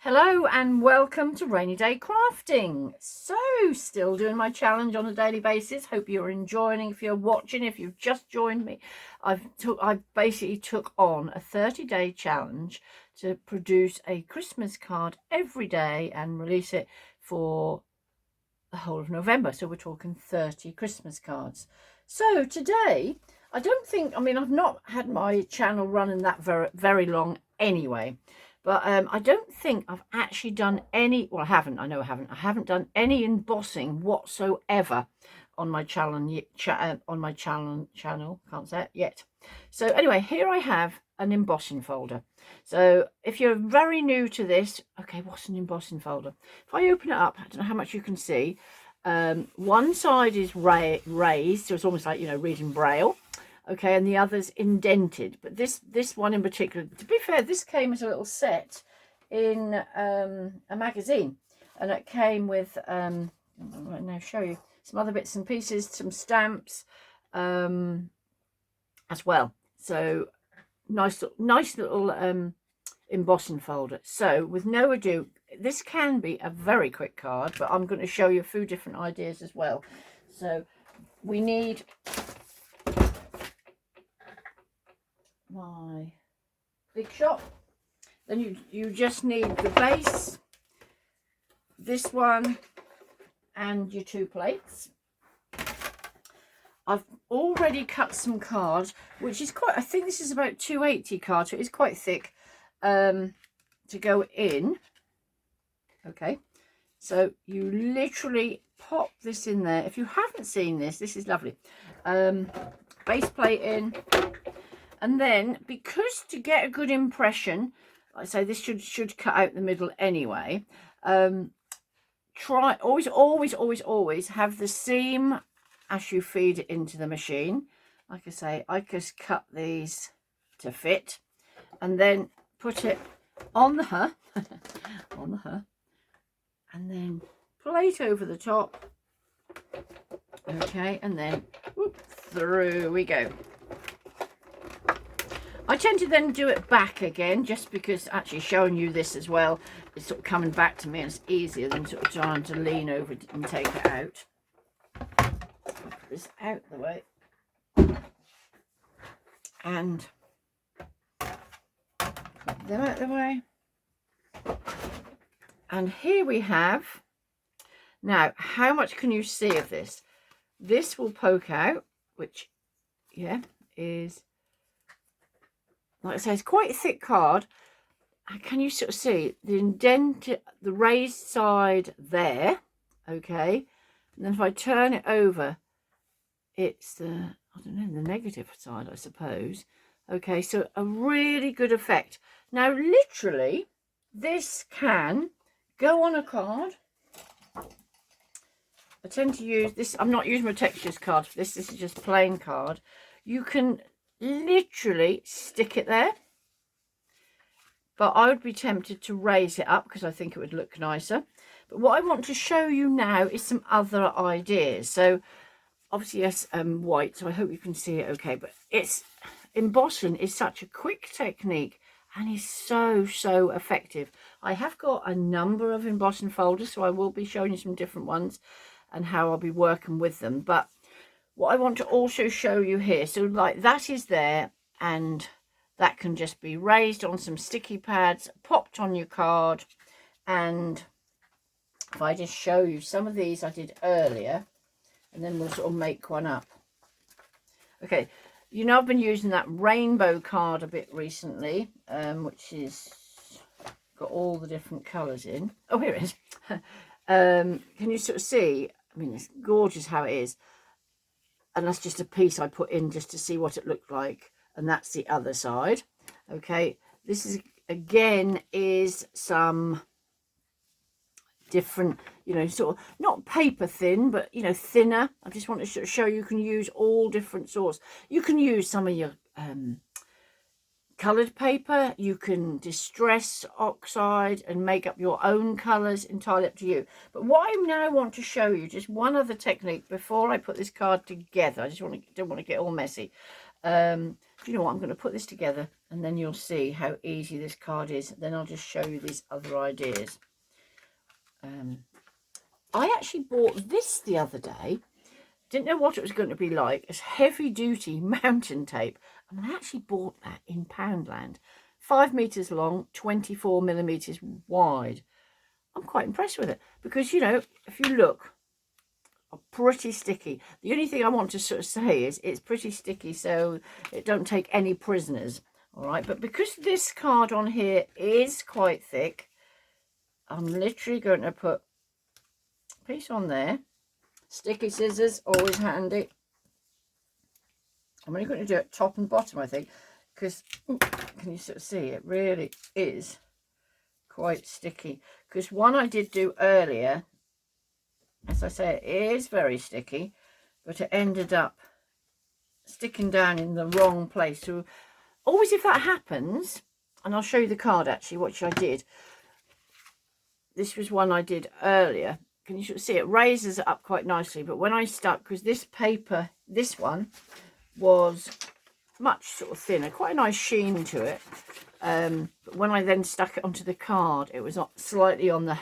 Hello and welcome to Rainy Day Crafting. So, still doing my challenge on a daily basis. Hope you're enjoying. If you're watching, if you've just joined me, I basically took on a 30-day challenge to produce a Christmas card every day and release it for the whole of November. So we're talking 30 Christmas cards. So today, I've not had my channel running that very long anyway. But I don't think I've actually done any, well, I haven't, I know I haven't. I haven't done any embossing whatsoever on my channel, can't say it yet. So anyway, here I have an embossing folder. So if you're very new to this, okay, what's an embossing folder? If I open it up, I don't know how much you can see. One side is raised, so it's almost like, reading Braille. Okay, and the other's indented, but this one in particular, to be fair, this came as a little set in a magazine, and it came with I'll now show you some other bits and pieces, some stamps as well. So nice little embossing folder. So with no ado, this can be a very quick card, but I'm going to show you a few different ideas as well. So we need my big shot, then you just need the base, this one, and your two plates. I've already cut some cards, which is quite, I think this is about 280 cards, so it is quite thick to go in. Okay, so you literally pop this in there. If you haven't seen this is lovely. Base plate in. And then, because to get a good impression, like I say, this should cut out the middle anyway. Try always have the seam as you feed it into the machine. Like I say, I just cut these to fit, and then put it on the and then plate over the top. Okay, and then whoop, through we go. I tend to then do it back again, just because actually showing you this as well is sort of coming back to me, and it's easier than sort of trying to lean over it and take it out. Put this out the way. And put them out the way. And here we have, now how much can you see of this? This will poke out, which, yeah, is, like I say, it's quite a thick card. Can you sort of see the indented, the raised side there? Okay, and then if I turn it over, it's the, I don't know, the negative side, I suppose. Okay, so a really good effect. Now, literally, this can go on a card. I tend to use this. I'm not using my textures card for this. This is just plain card. You can literally stick it there, but I would be tempted to raise it up because I think it would look nicer. But what I want to show you now is some other ideas. So obviously, yes, white, so I hope you can see it okay, but it's, embossing is such a quick technique and is so effective. I have got a number of embossing folders, so I will be showing you some different ones and how I'll be working with them. But what I want to also show you here, so like that is there, and that can just be raised on some sticky pads, popped on your card. And if I just show you some of these I did earlier, and then we'll sort of make one up. Okay, I've been using that rainbow card a bit recently, which is got all the different colours in. Oh, here it is. Can you sort of see? I mean, it's gorgeous how it is. And that's just a piece I put in just to see what it looked like. And that's the other side. Okay, this is, again, is some different, sort of, not paper thin, but, thinner. I just want to sort of show you can use all different sorts. You can use some of your coloured paper. You can distress oxide and make up your own colours, entirely up to you. But what I now want to show you, just one other technique before I put this card together. I just don't want to get all messy. you know what, I'm going to put this together and then you'll see how easy this card is. Then I'll just show you these other ideas. I actually bought this the other day. Didn't know what it was going to be like. It's heavy duty mountain tape. And I actually bought that in Poundland. 5 meters long, 24 millimeters wide. I'm quite impressed with it because, you know, if you look, pretty sticky. The only thing I want to sort of say is it's pretty sticky, so it don't take any prisoners. All right, but because this card on here is quite thick, I'm literally going to put a piece on there. Sticky scissors, always handy. I'm only going to do it top and bottom, I think, because can you sort of see it really is quite sticky. Because one I did do earlier, as I say, it is very sticky, but it ended up sticking down in the wrong place. So always if that happens, and I'll show you the card actually, which I did. This was one I did earlier. Can you see it raises it up quite nicely? But when I stuck, because this paper, this one was much sort of thinner, quite a nice sheen to it. But when I then stuck it onto the card, it was slightly on the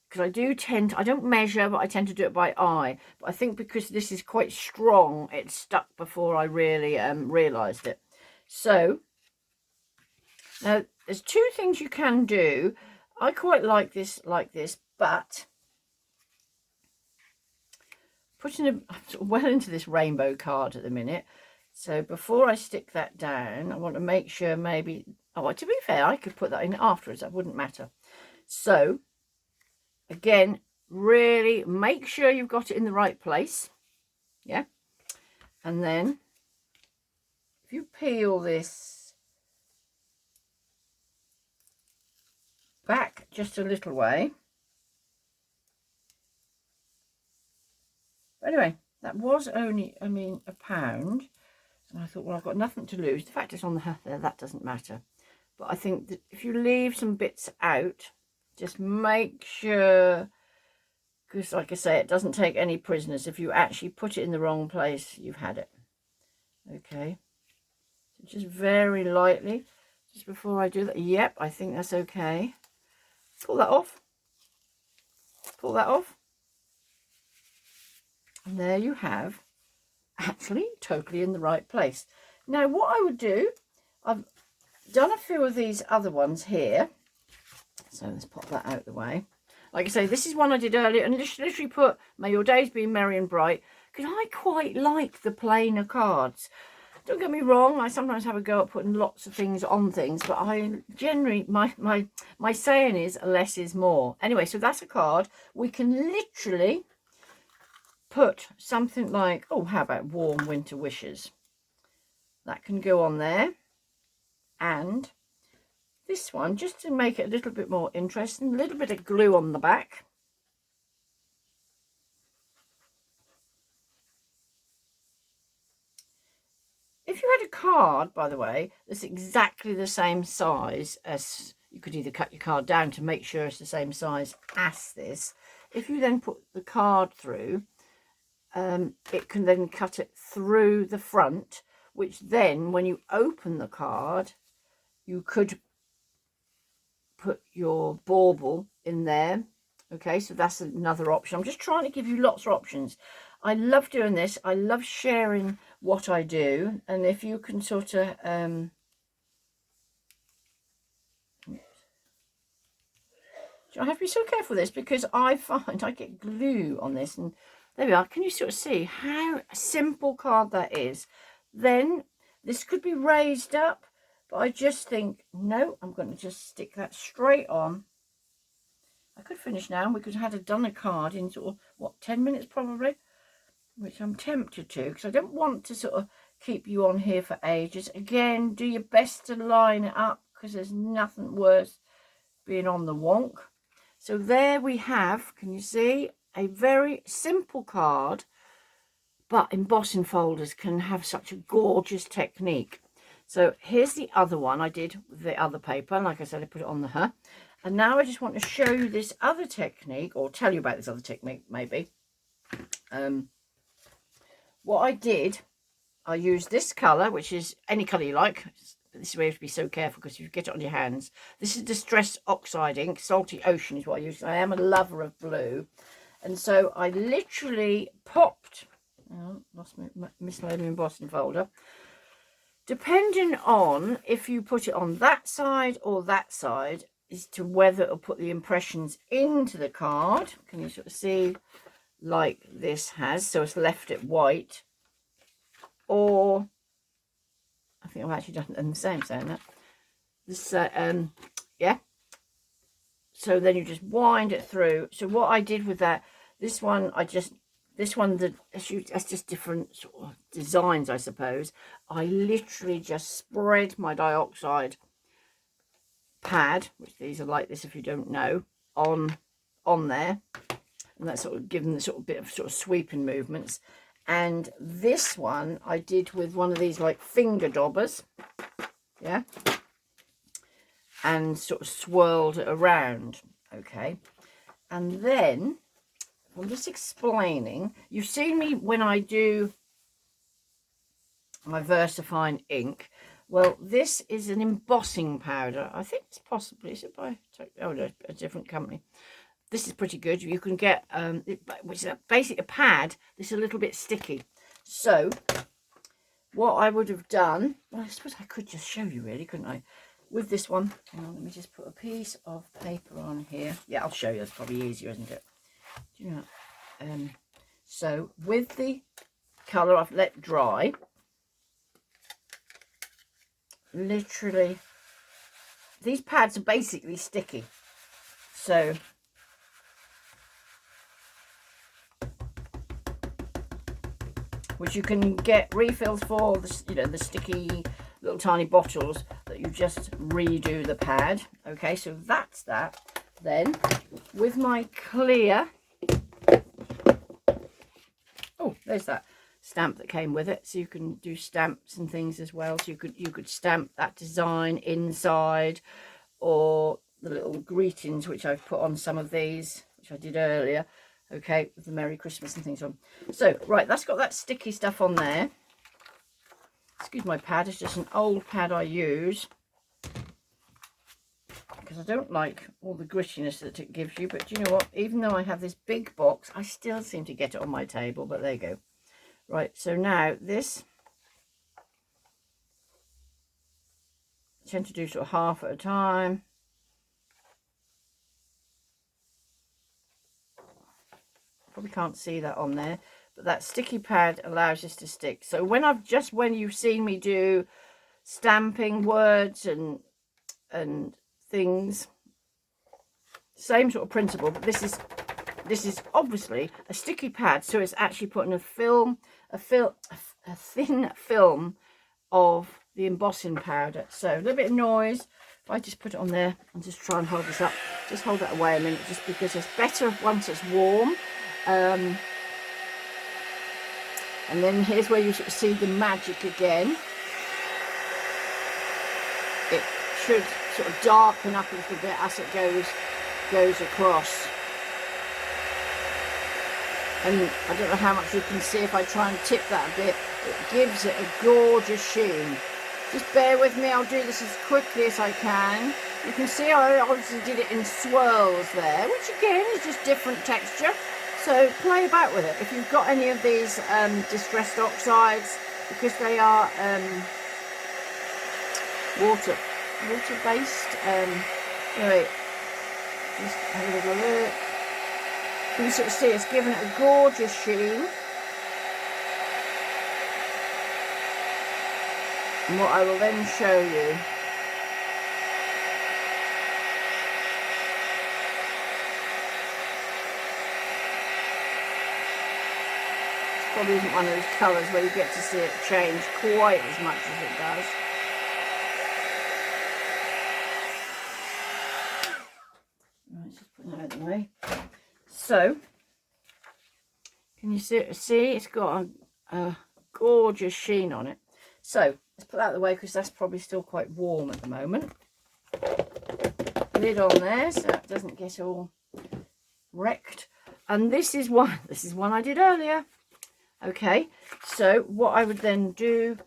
because I don't measure, but I tend to do it by eye. But I think because this is quite strong, it stuck before I really realised it. So now there's two things you can do. I quite like this, but putting well into this rainbow card at the minute. So before I stick that down, I want to make sure maybe, oh, to be fair, I could put that in afterwards. That wouldn't matter. So again, really make sure you've got it in the right place. Yeah. And then if you peel this back just a little way. But anyway, that was only, I mean, £1. And I thought, well, I've got nothing to lose. The fact it's on the there, that doesn't matter. But I think that if you leave some bits out, just make sure, because like I say, it doesn't take any prisoners. If you actually put it in the wrong place, you've had it. Okay. So just very lightly, just before I do that. Yep, I think that's okay. Pull that off. Pull that off. And there you have, actually totally in the right place. Now what I would do, I've done a few of these other ones here, so let's pop that out of the way. Like I say, this is one I did earlier and just literally put may your days be merry and bright, because I quite like the plainer cards. Don't get me wrong, I sometimes have a go at putting lots of things on things, but I generally, my saying is less is more. Anyway, so that's a card. We can literally put something like, oh, how about warm winter wishes? That can go on there. And this one, just to make it a little bit more interesting, a little bit of glue on the back. If you had a card, by the way, that's exactly the same size as, you could either cut your card down to make sure it's the same size as this. If you then put the card through, it can then cut it through the front, which then when you open the card, you could put your bauble in there. Okay, so that's another option. I'm just trying to give you lots of options. I love doing this. I love sharing what I do, and if you can sort of I have to be so careful with this because I find I get glue on this, and there we are. Can you sort of see how simple card that is? Then this could be raised up, but I just think, no, I'm going to just stick that straight on. I could finish now. We could have done a card in sort of, what, 10 minutes probably, which I'm tempted to, because I don't want to sort of keep you on here for ages. Again, do your best to line it up, because there's nothing worse being on the wonk. So there we have, can you see, a very simple card, but embossing folders can have such a gorgeous technique. So here's the other one I did with the other paper. Like I said, I put it on the and now I just want to show you this other technique, or tell you about this other technique maybe. What I did, I use this colour, which is any colour you like. This is where you have to be so careful because if you get it on your hands. This is Distress Oxide ink. Salty Ocean is what I use. I am a lover of blue. And so I literally popped, lost my misloaded embossing folder. Depending on if you put it on that side or that side, is to whether it'll put the impressions into the card. Can you sort of see like this has? So it's left it white. Or, I think I've actually done the same saying that. This, yeah. So then you just wind it through. So what I did with that, this one, that's just different sort of designs, I suppose. I literally just spread my dioxide pad, which these are like this if you don't know, on there. And that's sort of given the sort of bit of sort of sweeping movements. And this one I did with one of these like finger daubers, yeah, and sort of swirled it around, okay. And then I'm just explaining, you've seen me when I do my VersaFine ink. Well, this is an embossing powder. I think it's possibly, is it by, oh no, a different company. This is pretty good. You can get, which is basically a pad that's a little bit sticky. So, what I would have done, well, I suppose I could just show you really, couldn't I? With this one, hang on, let me just put a piece of paper on here. Yeah, I'll show you. That's probably easier, isn't it? Do you know? So, with the colour I've let dry, literally, these pads are basically sticky. So, which you can get refills for, you know, the sticky little tiny bottles that you just redo the pad. Okay, so that's that. Then with my clear, oh, there's that stamp that came with it. So you can do stamps and things as well. So you could stamp that design inside, or the little greetings which I've put on some of these, which I did earlier. Okay, with the Merry Christmas and things on. So, right, that's got that sticky stuff on there. Excuse my pad, it's just an old pad I use. Because I don't like all the grittiness that it gives you. But do you know what? Even though I have this big box, I still seem to get it on my table. But there you go. Right, so now this, I tend to do sort of half at a time. Probably can't see that on there, but that sticky pad allows this to stick. So when you've seen me do stamping words and things, same sort of principle, but this is obviously a sticky pad, so it's actually putting a thin film of the embossing powder. So a little bit of noise. If I just put it on there and just try and hold this up, just hold that away a minute, just because it's better once it's warm. And then here's where you sort of see the magic again. It should sort of darken up a little bit as it goes across. And I don't know how much you can see if I try and tip that a bit. It gives it a gorgeous sheen. Just bear with me, I'll do this as quickly as I can. You can see I obviously did it in swirls there, which again is just different texture. So play about with it. If you've got any of these distressed oxides, because they are water-based. Anyway, just have a little look. You can sort of see it's given it a gorgeous sheen. And what I will then show you, probably isn't one of those colours where you get to see it change quite as much as it does. Right, let's just put that out of the way. So, can you see it's got a gorgeous sheen on it. So, let's put that out of the way because that's probably still quite warm at the moment. Lid on there so it doesn't get all wrecked. And this is one I did earlier. Okay, so what I would then do,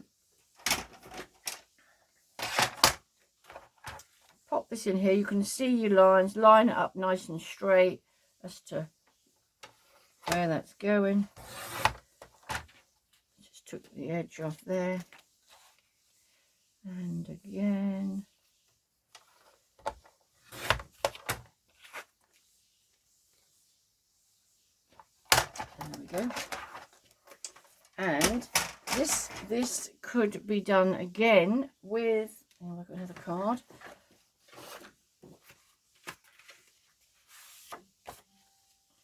pop this in here. You can see your lines, line it up nice and straight as to where that's going. Just took the edge off there. And again. There we go. And this could be done again with, oh, I've got another card.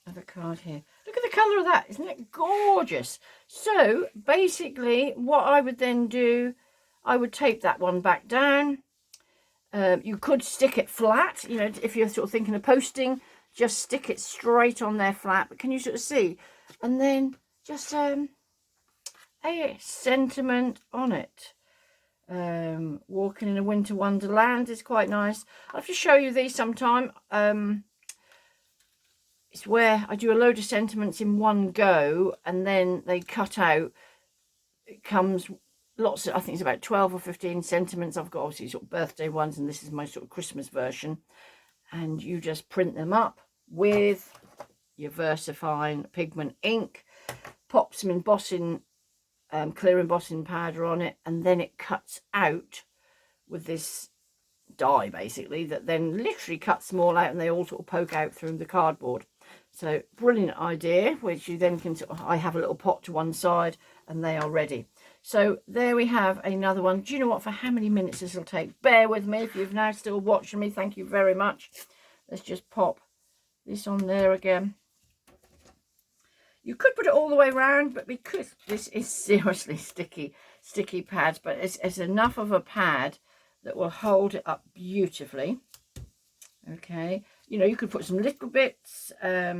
Another card here. Look at the colour of that. Isn't it gorgeous? So basically what I would then do, I would tape that one back down. You could stick it flat, you know, if you're sort of thinking of posting, just stick it straight on there flat. But can you sort of see? And then just a sentiment on it. Walking in a winter wonderland is quite nice. I'll have to show you these sometime. It's where I do a load of sentiments in one go, and then they cut out. It comes lots of, I think it's about 12 or 15 sentiments. I've got obviously sort of birthday ones, and this is my sort of Christmas version. And you just print them up with your VersaFine pigment ink, pop some embossing, clear embossing powder on it, and then it cuts out with this die basically that then literally cuts them all out, and they all sort of poke out through the cardboard. So brilliant idea, which you then can sort of, I have a little pot to one side and they are ready. So there we have another one. Do you know what, for how many minutes this will take? Bear with me if you've now still watching me. Thank you very much. Let's just pop this on there again. You could put it all the way around, but because this is seriously sticky pads, but it's enough of a pad that will hold it up beautifully. Okay, you know, you could put some little bits. I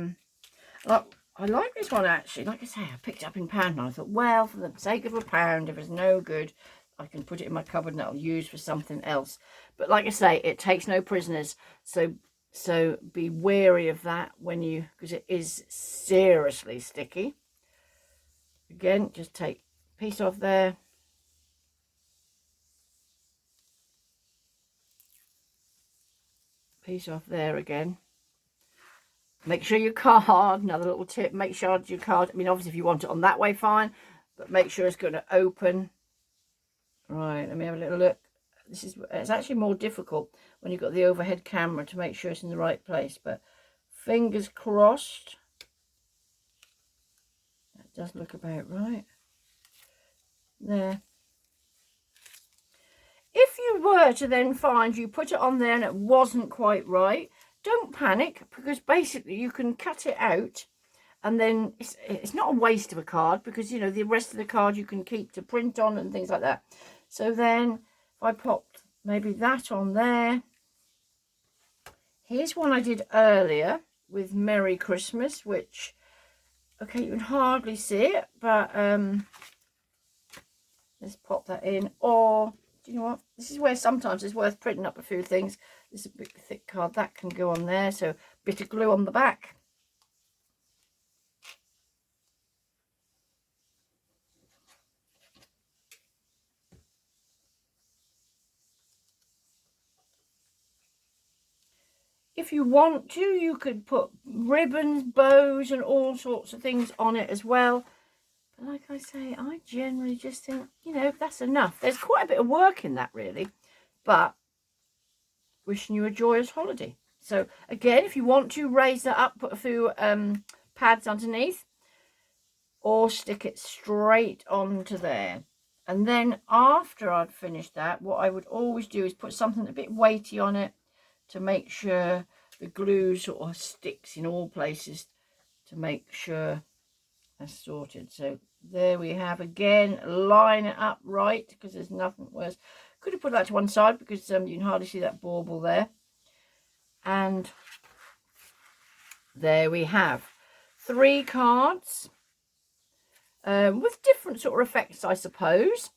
like this one actually. Like I say, I picked it up in pound, and I thought, well, for the sake of £1, if it's no good, I can put it in my cupboard and I'll use for something else. But like I say, it takes no prisoners, so be wary of that when you, because it is seriously sticky. Again, just take a piece off there. Piece off there again. Make sure your card, another little tip, make sure your card, I mean obviously if you want it on that way fine, but make sure it's going to open. Right, let me have a little look. It's actually more difficult when you've got the overhead camera to make sure it's in the right place, but fingers crossed. That does look about right. There. If you were to then find you put it on there and it wasn't quite right, don't panic, because basically you can cut it out, and then it's not a waste of a card, because you know the rest of the card you can keep to print on and things like that. So then if I popped maybe that on there, here's one I did earlier with Merry Christmas, which, okay, you can hardly see it, but let's pop that in. Or do you know what, this is where sometimes it's worth printing up a few things. This is a big thick card, that can go on there, so a bit of glue on the back. If you want to, you could put ribbons, bows and all sorts of things on it as well. But like I say, I generally just think, you know, that's enough. There's quite a bit of work in that really, but wishing you a joyous holiday. So again, if you want to raise that up, put a few pads underneath, or stick it straight onto there. And then after I'd finished that, what I would always do is put something a bit weighty on it to make sure the glue sort of sticks in all places, to make sure that's sorted. So there we have, again, line it up right, because there's nothing worse. Could have put that to one side because you can hardly see that bauble there. And there we have 3 cards with different sort of effects, I suppose.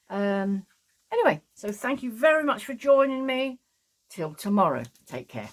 Anyway, so thank you very much for joining me. Till tomorrow. Take care.